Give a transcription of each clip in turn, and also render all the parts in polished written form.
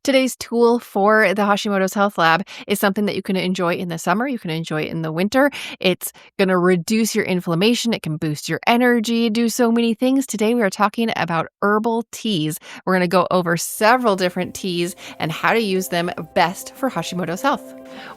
Today's tool for the Hashimoto's Health Lab is something that you can enjoy in the summer. You can enjoy it in the winter. It's going to reduce your inflammation. It can boost your energy, do so many things. Today, we are talking about herbal teas. We're going to go over several different teas and how to use them best for Hashimoto's health.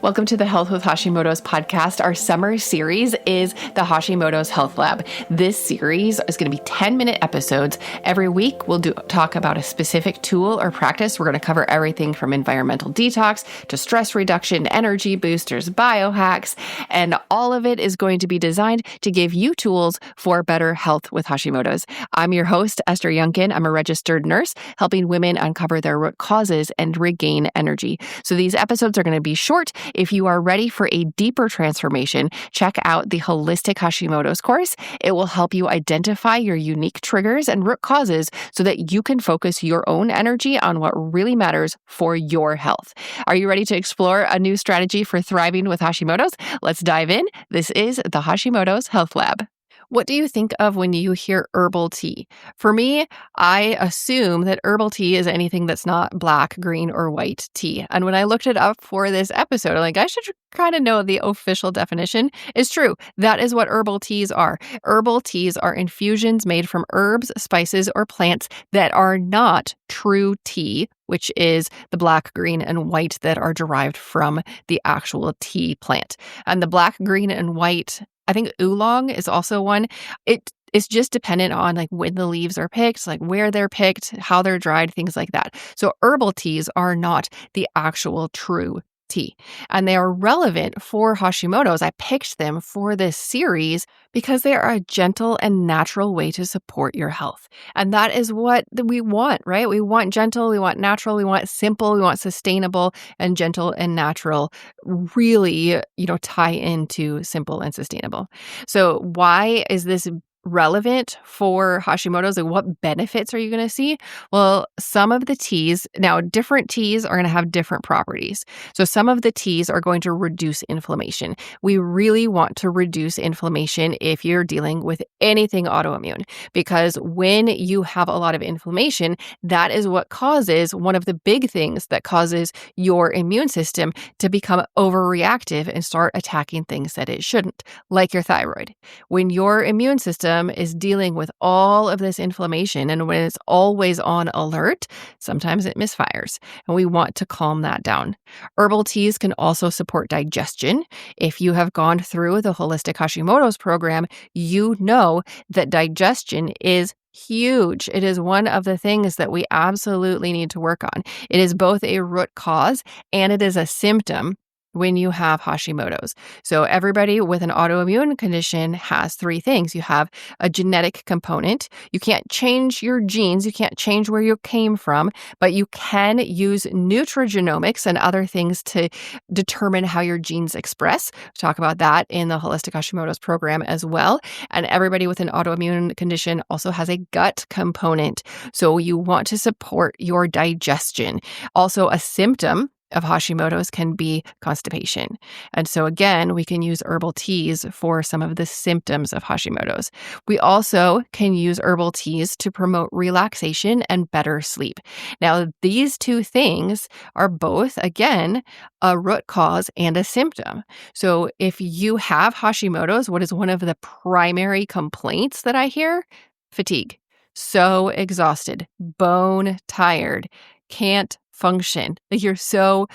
Welcome to the Health with Hashimoto's podcast. Our summer series is the Hashimoto's Health Lab. This series is going to be 10-minute episodes. Every week, we'll talk about a specific tool or practice. We're going to cover everything from environmental detox to stress reduction, energy boosters, biohacks, and all of it is going to be designed to give you tools for better health with Hashimoto's. I'm your host, Esther Youngkin. I'm a registered nurse helping women uncover their root causes and regain energy. So these episodes are going to be short. If you are ready for a deeper transformation, check out the Holistic Hashimoto's course. It will help you identify your unique triggers and root causes so that you can focus your own energy on what really matters for your health. Are you ready to explore a new strategy for thriving with Hashimoto's? Let's dive in. This is the Hashimoto's Health Lab. What do you think of when you hear herbal tea? For me, I assume that herbal tea is anything that's not black, green, or white tea. And when I looked it up for this episode, I'm like, I should kind of know the official definition. Is true. That is what herbal teas are. Herbal teas are infusions made from herbs, spices, or plants that are not true tea, which is the black, green, and white that are derived from the actual tea plant. And the black, green, and white, I think oolong is also one. It's just dependent on like when the leaves are picked, like where they're picked, how they're dried, things like that. So herbal teas are not the actual true tea. And they are relevant for Hashimoto's. I picked them for this series because they are a gentle and natural way to support your health. And that is what we want, right? We want gentle, we want natural, we want simple, we want sustainable, and gentle and natural really, tie into simple and sustainable. So why is this relevant for Hashimoto's? Like, what benefits are you going to see? Well, some of the teas, now different teas are going to have different properties. So some of the teas are going to reduce inflammation. We really want to reduce inflammation if you're dealing with anything autoimmune, because when you have a lot of inflammation, that is what causes one of the big things that causes your immune system to become overreactive and start attacking things that it shouldn't, like your thyroid. When your immune system is dealing with all of this inflammation and when it's always on alert, sometimes it misfires, and we want to calm that down. Herbal teas can also support digestion. If you have gone through the Holistic Hashimoto's program, you know that digestion is huge. It is one of the things that we absolutely need to work on. It is both a root cause and it is a symptom when you have Hashimoto's. So everybody with an autoimmune condition has three things. You have a genetic component. You can't change your genes. You can't change where you came from, but you can use nutrigenomics and other things to determine how your genes express. We talk about that in the Holistic Hashimoto's program as well. And everybody with an autoimmune condition also has a gut component. So you want to support your digestion. Also, a symptom of Hashimoto's can be constipation. And so again, we can use herbal teas for some of the symptoms of Hashimoto's. We also can use herbal teas to promote relaxation and better sleep. Now, these two things are both, again, a root cause and a symptom. So if you have Hashimoto's, what is one of the primary complaints that I hear? Fatigue. So exhausted, bone tired, can't function. Like you're so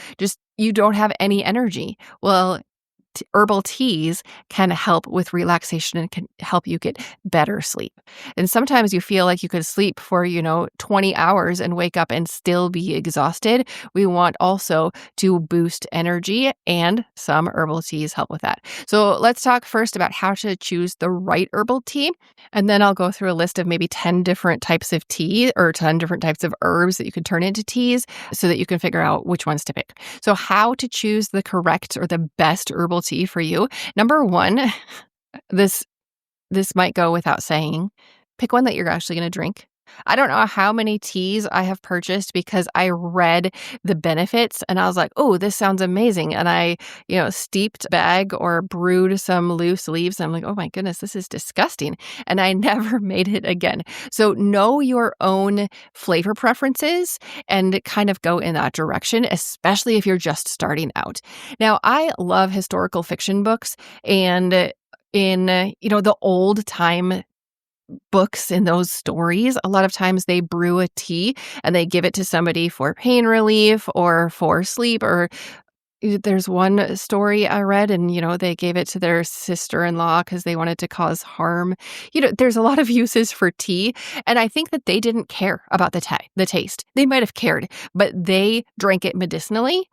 you don't have any energy. Well, herbal teas can help with relaxation and can help you get better sleep. And sometimes you feel like you could sleep for, 20 hours and wake up and still be exhausted. We want also to boost energy, and some herbal teas help with that. So let's talk first about how to choose the right herbal tea. And then I'll go through a list of maybe 10 different types of tea or 10 different types of herbs that you could turn into teas so that you can figure out which ones to pick. So how to choose the correct or the best herbal tea for you. Number one, this might go without saying, pick one that you're actually going to drink. I don't know how many teas I have purchased because I read the benefits and I was like, "Oh, this sounds amazing." And I steeped bag or brewed some loose leaves. And I'm like, "Oh my goodness, this is disgusting." And I never made it again. So know your own flavor preferences and kind of go in that direction, especially if you're just starting out. Now, I love historical fiction books, and in the old time books in those stories, a lot of times they brew a tea and they give it to somebody for pain relief or for sleep. Or there's one story I read, and they gave it to their sister-in-law because they wanted to cause harm. There's a lot of uses for tea, and I think that they didn't care about the taste. They might have cared, but they drank it medicinally.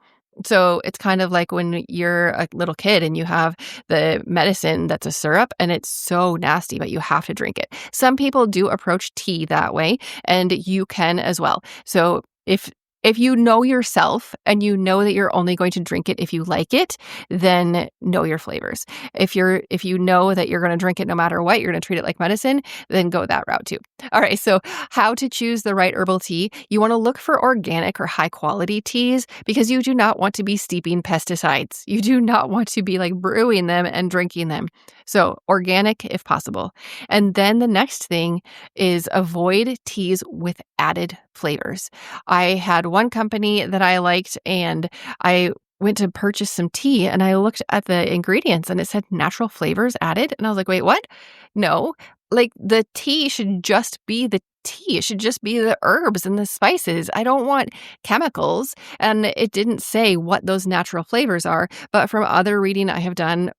So it's kind of like when you're a little kid and you have the medicine that's a syrup and it's so nasty, but you have to drink it. Some people do approach tea that way, and you can as well. So if you know yourself and you know that you're only going to drink it if you like it, then know your flavors. If you know that you're going to drink it no matter what, you're going to treat it like medicine, then go that route too. All right, so how to choose the right herbal tea? You want to look for organic or high quality teas because you do not want to be steeping pesticides. You do not want to be like brewing them and drinking them. So organic if possible. And then the next thing is avoid teas with added flavors. I had one company that I liked, and I went to purchase some tea and I looked at the ingredients and it said natural flavors added. And I was like, wait, what? No, like the tea should just be the tea. It should just be the herbs and the spices. I don't want chemicals. And it didn't say what those natural flavors are. But from other reading I have done,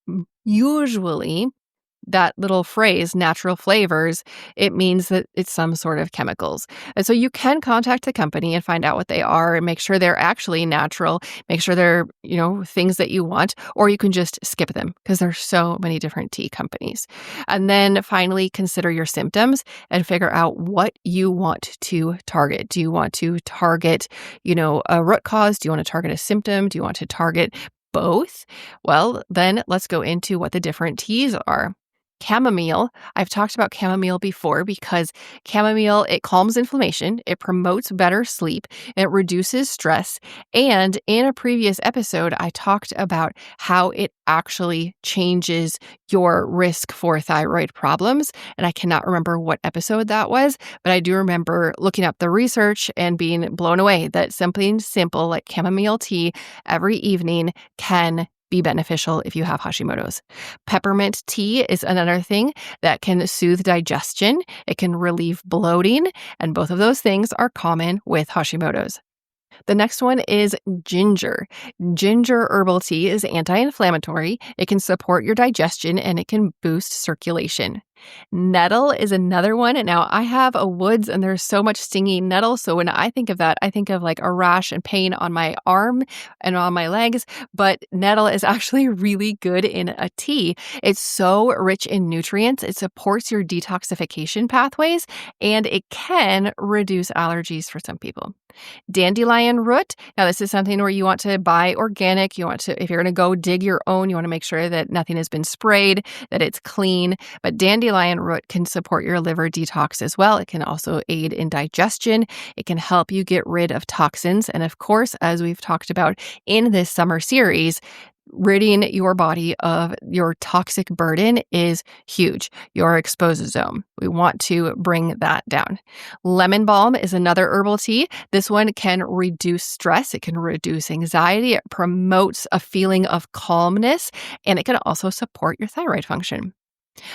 usually that little phrase, natural flavors, it means that it's some sort of chemicals. And so you can contact the company and find out what they are and make sure they're actually natural, make sure they're things that you want, or you can just skip them because there's so many different tea companies. And then finally, consider your symptoms and figure out what you want to target. Do you want to target, a root cause? Do you want to target a symptom? Do you want to target both? Well, then let's go into what the different teas are. Chamomile. I've talked about chamomile before because chamomile, it calms inflammation, it promotes better sleep, it reduces stress. And in a previous episode, I talked about how it actually changes your risk for thyroid problems. And I cannot remember what episode that was, but I do remember looking up the research and being blown away that something simple like chamomile tea every evening can be beneficial if you have Hashimoto's. Peppermint tea is another thing that can soothe digestion. It can relieve bloating, and both of those things are common with Hashimoto's. The next one is ginger. Ginger herbal tea is anti-inflammatory. It can support your digestion and it can boost circulation. Nettle is another one. Now, I have a woods and there's so much stinging nettle. So when I think of that, I think of like a rash and pain on my arm and on my legs. But nettle is actually really good in a tea. It's so rich in nutrients. It supports your detoxification pathways and it can reduce allergies for some people. Dandelion root. Now, this is something where you want to buy organic. If you're going to go dig your own, you want to make sure that nothing has been sprayed, that it's clean. But dandelion root can support your liver detox as well. It can also aid in digestion. It can help you get rid of toxins. And of course, as we've talked about in this summer series, ridding your body of your toxic burden is huge. Your expososome. We want to bring that down. Lemon balm is another herbal tea. This one can reduce stress. It can reduce anxiety. It promotes a feeling of calmness, and it can also support your thyroid function.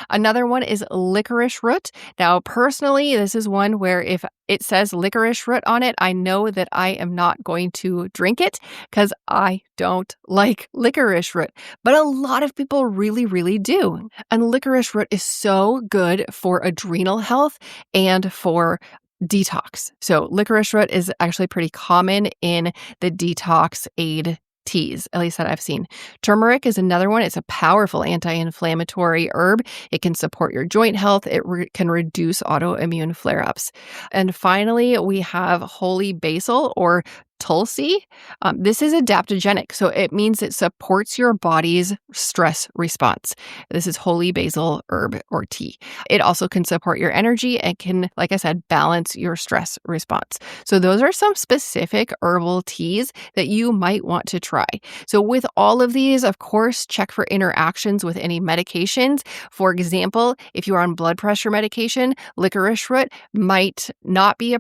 Another one is licorice root. Now, personally, this is one where if it says licorice root on it, I know that I am not going to drink it because I don't like licorice root. But a lot of people really, really do. And licorice root is so good for adrenal health and for detox. So licorice root is actually pretty common in the detox aid teas, at least that I've seen. Turmeric is another one. It's a powerful anti-inflammatory herb. It can support your joint health. It can reduce autoimmune flare-ups. And finally, we have holy basil or Tulsi. This is adaptogenic, so it means it supports your body's stress response. This is holy basil herb or tea. It also can support your energy and can, like I said, balance your stress response. So those are some specific herbal teas that you might want to try. So with all of these, of course, check for interactions with any medications. For example, if you're on blood pressure medication, licorice root might not be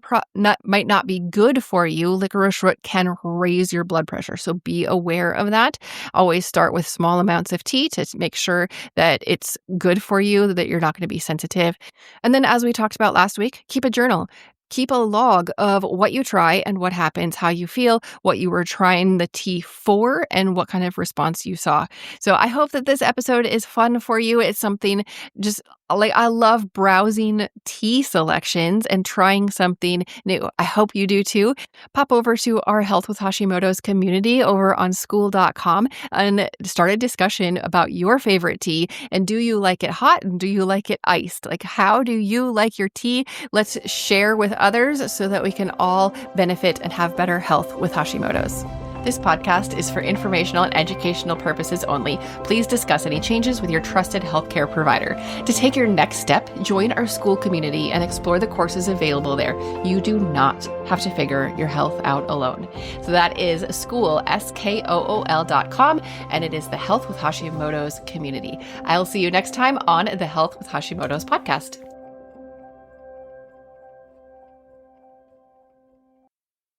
good for you. Licorice root can raise your blood pressure, so be aware of that. Always start with small amounts of tea to make sure that it's good for you, that you're not going to be sensitive. And then, as we talked about last week, keep a journal. Keep a log of what you try and what happens, how you feel, what you were trying the tea for, and what kind of response you saw. So I hope that this episode is fun for you. It's something just like I love browsing tea selections and trying something new. I hope you do too. Pop over to our Health with Hashimoto's community over on school.com and start a discussion about your favorite tea. And do you like it hot and do you like it iced? Like, how do you like your tea? Let's share with others so that we can all benefit and have better health with Hashimoto's. This podcast is for informational and educational purposes only. Please discuss any changes with your trusted healthcare provider. To take your next step, join our school community and explore the courses available there. You do not have to figure your health out alone. So that is school, SKOOL.com, and it is the Health with Hashimoto's community. I'll see you next time on the Health with Hashimoto's podcast.